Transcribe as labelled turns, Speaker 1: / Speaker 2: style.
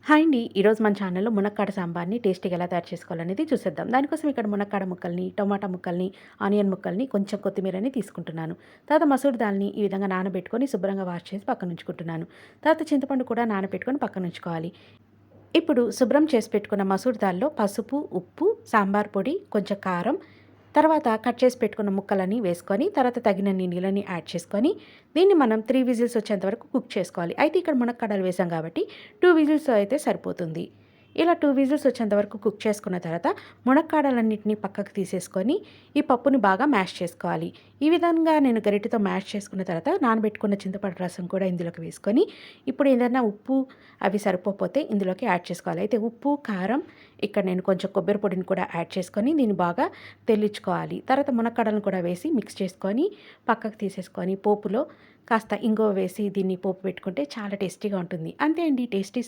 Speaker 1: Hi అండి. ఈరోజు మన ఛానల్‌లో మునక్కాడ సాంబార్‌ని టేస్టీగా ఎలా తయారు చేసుకోవాలనేది చూసేద్దాం. దానికోసం ఇక్కడ మునక్కాడ ముక్కల్ని, టమాటా ముక్కల్ని, ఆనియన్ ముక్కల్ని, కొంచెం కొత్తిమీరని తీసుకుంటున్నాను. తర్వాత మసూర్ దాల్‌ని ఈ విధంగా నానబెట్టుకొని శుభ్రంగా వాష్ చేసి పక్కనుంచుకుంటున్నాను. తర్వాత చింతపండు కూడా నానబెట్టుకొని పక్కనుంచుకోవాలి. ఇప్పుడు శుభ్రం చేసి పెట్టుకున్న మసూర్ దాల్‌లో పసుపు, ఉప్పు, సాంబార్ పొడి, కొంచెం కారం, తర్వాత కట్ చేసి పెట్టుకున్న ముక్కలన్నీ వేసుకొని, తర్వాత తగినన్ని నీళ్ళని యాడ్ చేసుకొని, దీన్ని మనం 3 విజిల్స్ వచ్చేంత వరకు కుక్ చేసుకోవాలి. అయితే ఇక్కడ మునక్కాడలు వేసాం కాబట్టి 2 విజిల్స్ అయితే సరిపోతుంది. ఇలా 2 విజిల్స్ వచ్చేంత వరకు కుక్ చేసుకున్న తర్వాత మునక్కాడలన్నిటిని పక్కకు తీసేసుకొని, ఈ పప్పుని బాగా మ్యాష్ చేసుకోవాలి. ఈ విధంగా నేను గరిటెతో మ్యాష్ చేసుకున్న తర్వాత నానబెట్టుకున్న చింతపండు రసం కూడా ఇందులోకి వేసుకొని, ఇప్పుడు ఏదైనా ఉప్పు అవి సరిపోకపోతే ఇందులోకి యాడ్ చేసుకోవాలి. అయితే ఉప్పు, కారం, ఇక్కడ నేను కొంచెం కొబ్బరి పొడిని కూడా యాడ్ చేసుకొని దీన్ని బాగా తెల్లించుకోవాలి. తర్వాత మునక్కాడలను కూడా వేసి మిక్స్ చేసుకొని పక్కకు తీసేసుకొని పోపులో కాస్త ఇంగువ వేసి దీన్ని పోపు పెట్టుకుంటే చాలా టేస్టీగా ఉంటుంది. అంతే అండి. టేస్టీ